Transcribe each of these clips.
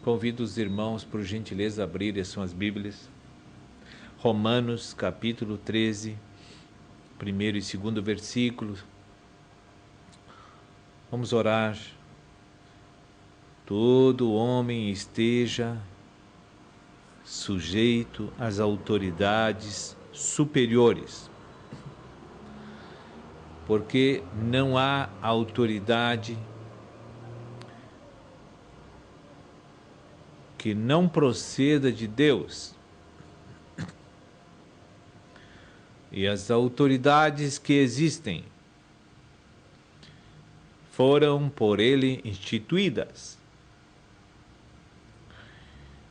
Convido os irmãos, por gentileza, a abrirem as suas Bíblias. Romanos, capítulo 13, primeiro e segundo versículos. Vamos orar. Todo homem esteja sujeito às autoridades superiores, porque não há autoridade que não proceda de Deus. E as autoridades que existem foram por ele instituídas,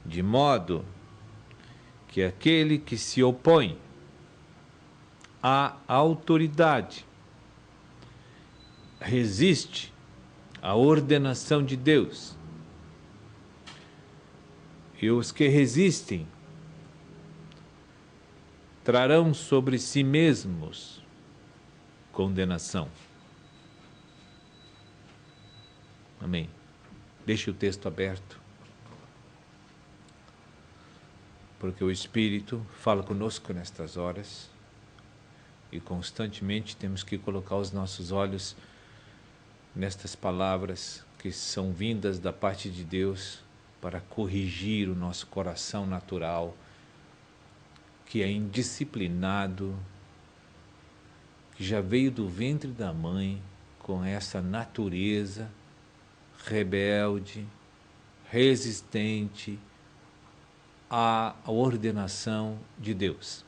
de modo que aquele que se opõe à autoridade resiste à ordenação de Deus, e os que resistem trarão sobre si mesmos condenação. Amém. Deixe o texto aberto, porque o Espírito fala conosco nestas horas e constantemente temos que colocar os nossos olhos nestas palavras que são vindas da parte de Deus para corrigir o nosso coração natural, que é indisciplinado, que já veio do ventre da mãe com essa natureza rebelde, resistente à ordenação de Deus.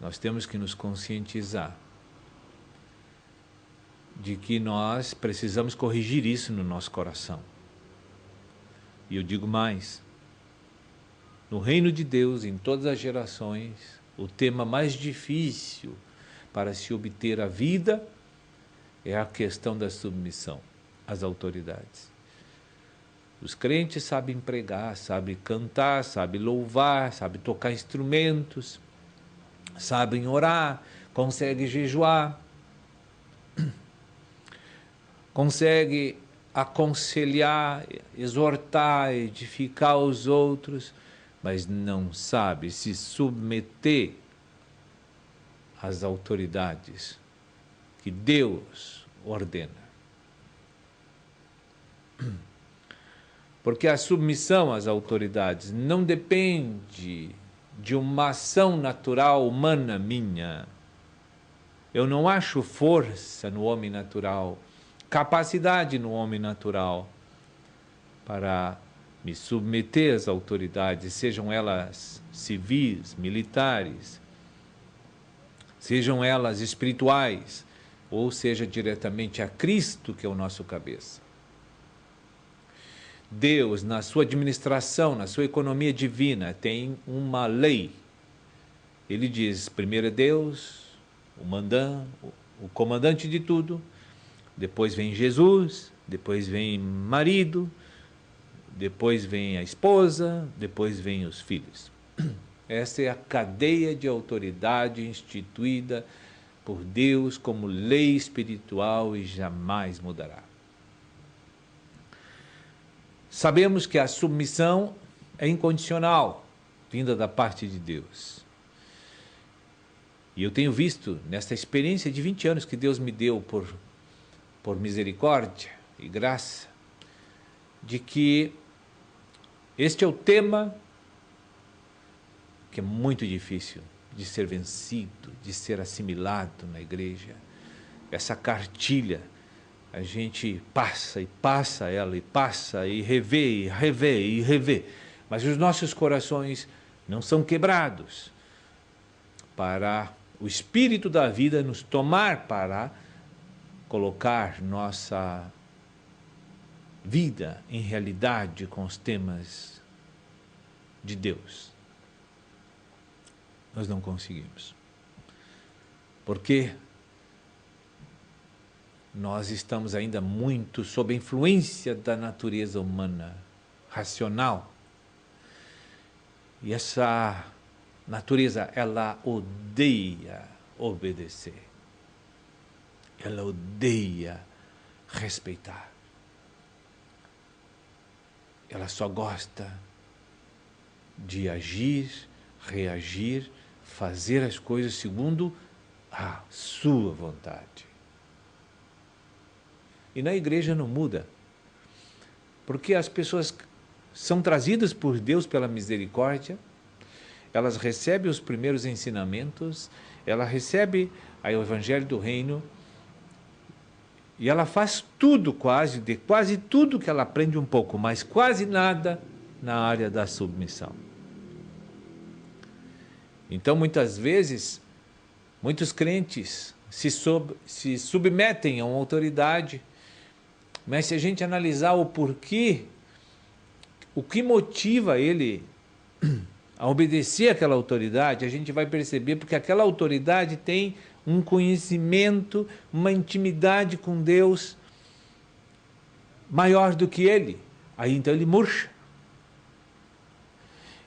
Nós temos que nos conscientizar de que nós precisamos corrigir isso no nosso coração. E eu digo mais, no reino de Deus, em todas as gerações, o tema mais difícil para se obter a vida é a questão da submissão às autoridades. Os crentes sabem pregar, sabem cantar, sabem louvar, sabem tocar instrumentos, sabem orar, conseguem jejuar, conseguem aconselhar, exortar, edificar os outros, mas não sabe se submeter às autoridades que Deus ordena. Porque a submissão às autoridades não depende de uma ação natural humana minha. Eu não acho força no homem natural, capacidade no homem natural para me submeter às autoridades, sejam elas civis, militares, sejam elas espirituais, ou seja diretamente a Cristo, que é o nosso cabeça. Deus, na sua administração, na sua economia divina, tem uma lei. Ele diz, primeiro é Deus, o comandante de tudo, depois vem Jesus, depois vem marido, depois vem a esposa, depois vem os filhos. Essa é a cadeia de autoridade instituída por Deus como lei espiritual e jamais mudará. Sabemos que a submissão é incondicional, vinda da parte de Deus. E eu tenho visto, nesta experiência de 20 anos que Deus me deu por misericórdia e graça, de que este é o tema que é muito difícil de ser vencido, de ser assimilado na igreja. Essa cartilha, a gente passa e passa ela, e passa, e revê, e revê, e revê. Mas os nossos corações não são quebrados para o Espírito da vida nos tomar para colocar nossa vida em realidade com os temas de Deus. Nós não conseguimos. Porque nós estamos ainda muito sob a influência da natureza humana, racional. E essa natureza, ela odeia obedecer. Ela odeia respeitar. ela só gosta de agir, reagir, fazer as coisas segundo a sua vontade. E na igreja não muda, porque as pessoas são trazidas por Deus pela misericórdia, elas recebem os primeiros ensinamentos, ela recebe o Evangelho do Reino, e ela faz tudo quase tudo que ela aprende um pouco, mas quase nada na área da submissão. Então, muitas vezes, muitos crentes se submetem a uma autoridade, mas se a gente analisar o porquê, o que motiva ele a obedecer àquela autoridade, a gente vai perceber porque aquela autoridade tem um conhecimento, uma intimidade com Deus maior do que ele. Aí então ele murcha.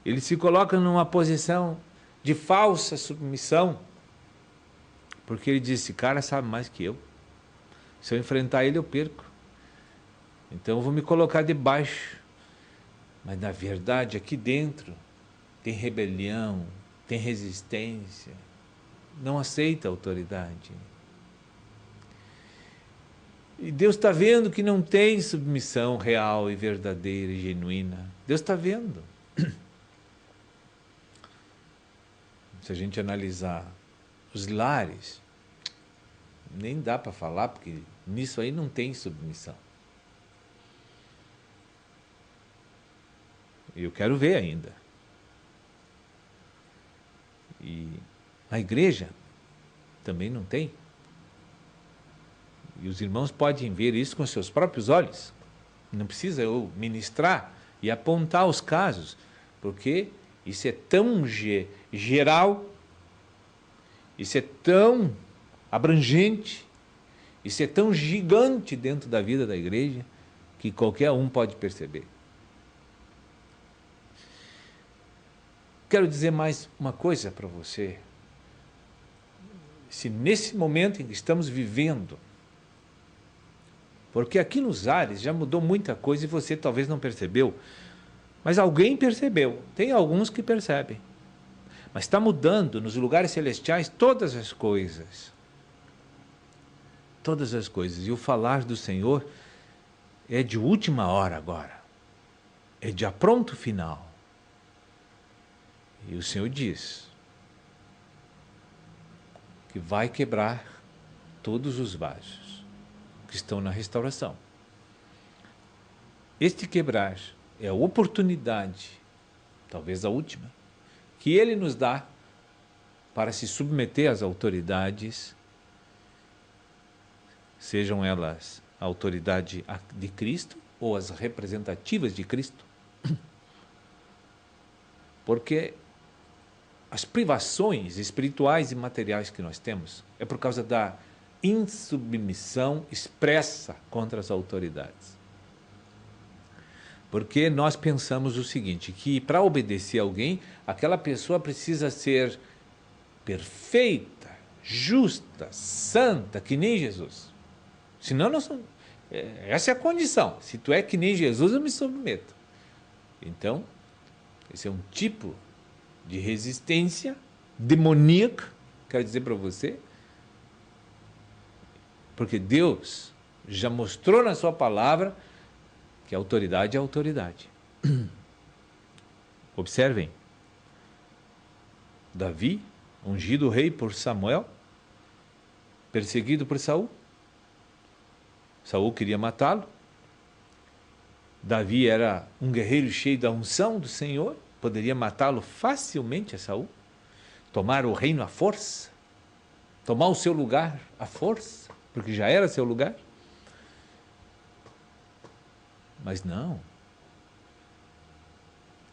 Ele se coloca numa posição de falsa submissão, porque ele diz, esse cara sabe mais que eu. Se eu enfrentar ele, eu perco. Então eu vou me colocar debaixo. Mas na verdade, aqui dentro, tem rebelião, tem resistência, não aceita a autoridade. E Deus está vendo que não tem submissão real e verdadeira e genuína. Deus está vendo. Se a gente analisar os lares, nem dá para falar, porque nisso aí não tem submissão. Eu quero ver ainda. E a igreja também não tem. E os irmãos podem ver isso com seus próprios olhos. Não precisa eu ministrar e apontar os casos, porque isso é tão geral, isso é tão abrangente, isso é tão gigante dentro da vida da igreja, que qualquer um pode perceber. Quero dizer mais uma coisa para você. Se nesse momento em que estamos vivendo, porque aqui nos ares já mudou muita coisa e você talvez não percebeu, mas alguém percebeu, tem alguns que percebem. Mas está mudando nos lugares celestiais todas as coisas. Todas as coisas. E o falar do Senhor é de última hora agora. É de apronto final. E o Senhor diz que vai quebrar todos os vasos que estão na restauração. Este quebrar é a oportunidade, talvez a última, que Ele nos dá para se submeter às autoridades, sejam elas a autoridade de Cristo ou as representativas de Cristo. Porque as privações espirituais e materiais que nós temos é por causa da insubmissão expressa contra as autoridades. Porque nós pensamos o seguinte, que para obedecer a alguém, aquela pessoa precisa ser perfeita, justa, santa, que nem Jesus. Senão, essa é a condição. Se tu é que nem Jesus, eu me submeto. Então, esse é um tipo de resistência demoníaca, quero dizer para você, porque Deus já mostrou na sua palavra que a autoridade é autoridade. Observem, Davi, ungido rei por Samuel, perseguido por Saul. Saul queria matá-lo. Davi era um guerreiro cheio da unção do Senhor, poderia matá-lo facilmente a Saul, tomar o reino à força, tomar o seu lugar à força, porque já era seu lugar. Mas não.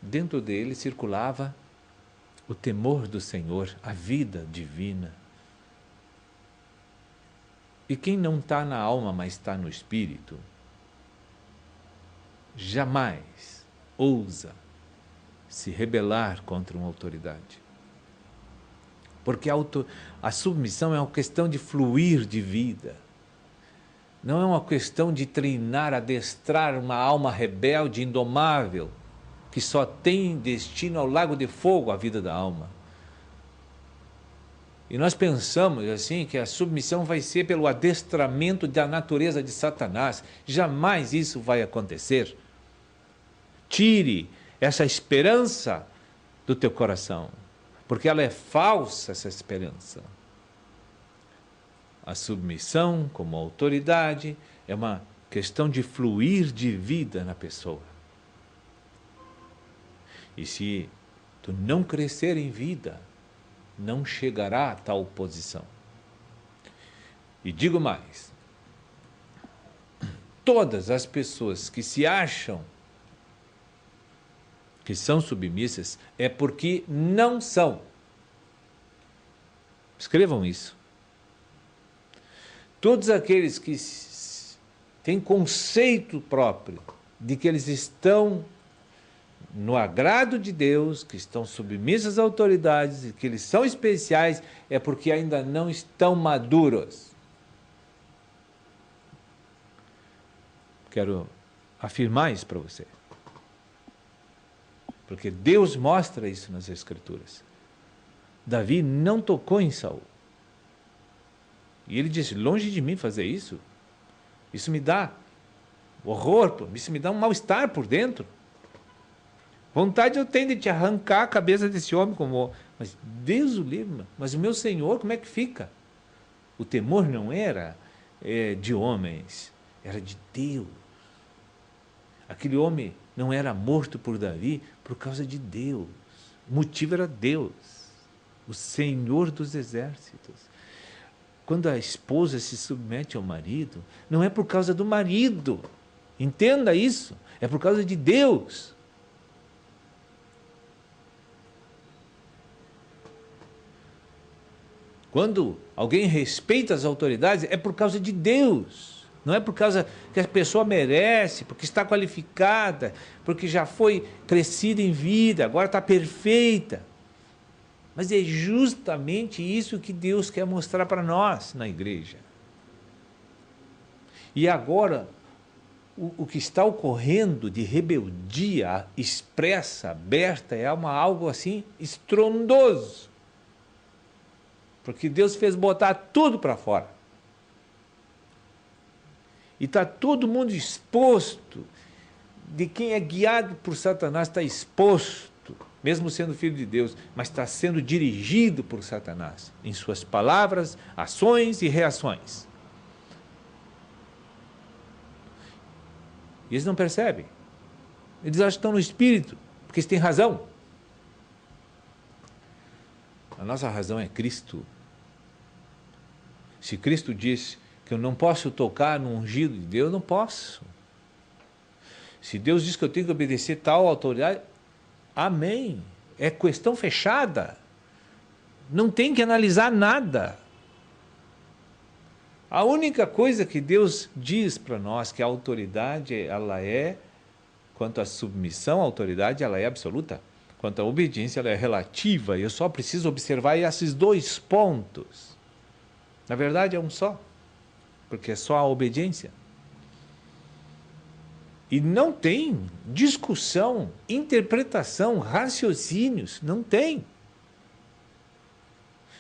Dentro dele circulava o temor do Senhor, a vida divina. E quem não está na alma, mas está no espírito, jamais ousa se rebelar contra uma autoridade. Porque a submissão é uma questão de fluir de vida. Não é uma questão de treinar, adestrar uma alma rebelde, indomável, que só tem destino ao lago de fogo a vida da alma. E nós pensamos assim que a submissão vai ser pelo adestramento da natureza de Satanás. Jamais isso vai acontecer. Tire essa esperança do teu coração, porque ela é falsa, essa esperança. A submissão como autoridade é uma questão de fluir de vida na pessoa. E se tu não crescer em vida, não chegará a tal posição. E digo mais, todas as pessoas que se acham que são submissas é porque não são. Escrevam isso. Todos aqueles que têm conceito próprio de que eles estão no agrado de Deus, que estão submissos às autoridades e que eles são especiais, é porque ainda não estão maduros. Quero afirmar isso para você. Porque Deus mostra isso nas Escrituras. Davi não tocou em Saul. E ele disse, longe de mim fazer isso. Isso me dá horror, isso me dá um mal-estar por dentro. Vontade eu tenho de te arrancar a cabeça desse homem, mas Deus o livre, mas o meu Senhor, como é que fica? O temor não era de homens, era de Deus. Aquele homem não era morto por Davi por causa de Deus. O motivo era Deus, o Senhor dos exércitos. Quando a esposa se submete ao marido, não é por causa do marido. Entenda isso. É por causa de Deus. Quando alguém respeita as autoridades, é por causa de Deus. Não é por causa que a pessoa merece, porque está qualificada, porque já foi crescida em vida, agora está perfeita. Mas é justamente isso que Deus quer mostrar para nós na igreja. E agora, o que está ocorrendo de rebeldia expressa, aberta, é algo assim estrondoso. Porque Deus fez botar tudo para fora. E está todo mundo exposto. De quem é guiado por Satanás está exposto, mesmo sendo filho de Deus, mas está sendo dirigido por Satanás, em suas palavras, ações e reações. E eles não percebem. Eles acham que estão no espírito, porque eles têm razão. A nossa razão é Cristo. Se Cristo diz que eu não posso tocar no ungido de Deus, eu não posso. Se Deus diz que eu tenho que obedecer tal autoridade, amém. É questão fechada. Não tem que analisar nada. A única coisa que Deus diz para nós que a autoridade, ela é, quanto à submissão, a autoridade, ela é absoluta. Quanto à obediência, ela é relativa. Eu só preciso observar esses dois pontos. Na verdade, é um só. Porque é só a obediência. E não tem discussão, interpretação, raciocínios. Não tem.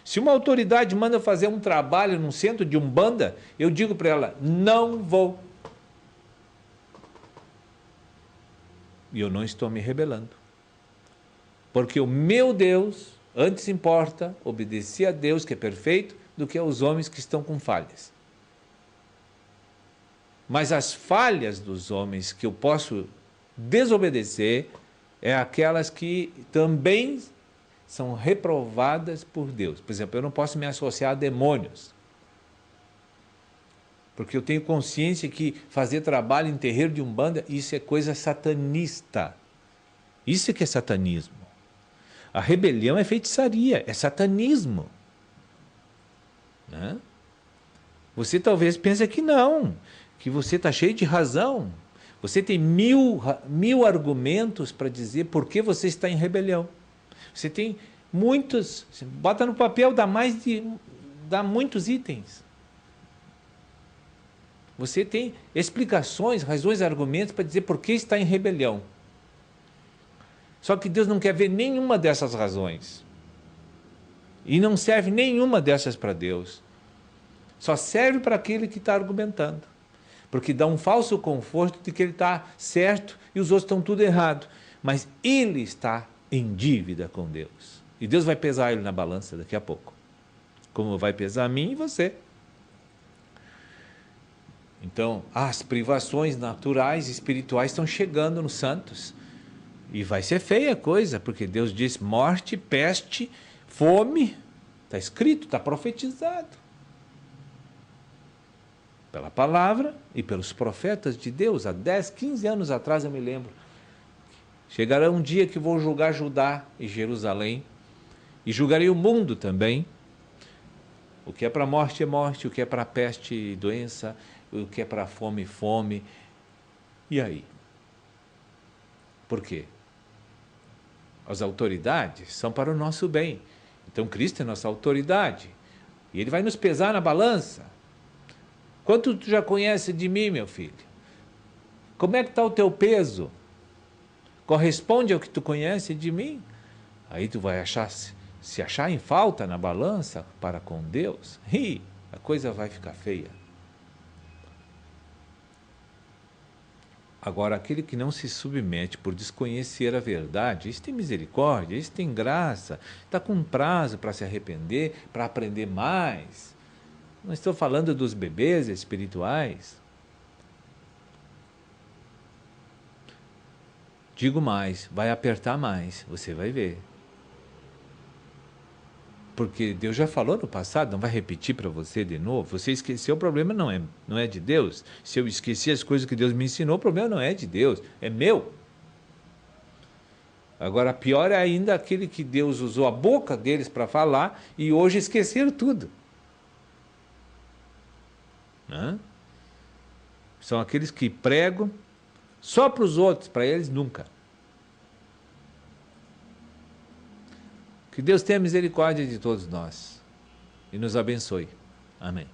Se uma autoridade manda fazer um trabalho num centro de Umbanda, eu digo para ela, não vou. E eu não estou me rebelando. Porque o meu Deus, antes importa obedecer a Deus, que é perfeito, do que aos homens que estão com falhas. Mas as falhas dos homens que eu posso desobedecer é aquelas que também são reprovadas por Deus. Por exemplo, eu não posso me associar a demônios. Porque eu tenho consciência que fazer trabalho em terreiro de Umbanda, isso é coisa satanista. Isso é que é satanismo. A rebelião é feitiçaria, é satanismo. Né? Você talvez pense que não, que você está cheio de razão. Você tem mil argumentos para dizer por que você está em rebelião. Você tem muitos, bota no papel, dá muitos itens. Você tem explicações, razões, argumentos para dizer por que está em rebelião. Só que Deus não quer ver nenhuma dessas razões. E não serve nenhuma dessas para Deus. Só serve para aquele que está argumentando. Porque dá um falso conforto de que ele está certo e os outros estão tudo errado. Mas ele está em dívida com Deus. E Deus vai pesar ele na balança daqui a pouco. Como vai pesar a mim e você. Então, as privações naturais e espirituais estão chegando nos santos. E vai ser feia a coisa, porque Deus diz morte, peste, fome. Está escrito, está profetizado. Pela palavra e pelos profetas de Deus. Há 10, 15 anos atrás eu me lembro. Chegará um dia que vou julgar Judá e Jerusalém. E julgarei o mundo também. O que é para morte é morte, o que é para peste e doença, o que é para fome, fome. E aí? Por quê? As autoridades são para o nosso bem. Então Cristo é nossa autoridade. E Ele vai nos pesar na balança. Quanto tu já conhece de mim, meu filho? Como é que está o teu peso? Corresponde ao que tu conhece de mim? Aí tu vai se achar em falta na balança para com Deus, a coisa vai ficar feia. Agora, aquele que não se submete por desconhecer a verdade, esse tem misericórdia, esse tem graça, está com prazo para se arrepender, para aprender mais. Não estou falando dos bebês espirituais. Digo mais, vai apertar mais, você vai ver. Porque Deus já falou no passado, não vai repetir para você de novo. Você esqueceu, o problema não é de Deus. Se eu esqueci as coisas que Deus me ensinou, o problema não é de Deus, é meu. Agora, pior é ainda aquele que Deus usou a boca deles para falar e hoje esqueceram tudo. São aqueles que pregam só para os outros, para eles nunca. Que Deus tenha misericórdia de todos nós e nos abençoe. Amém.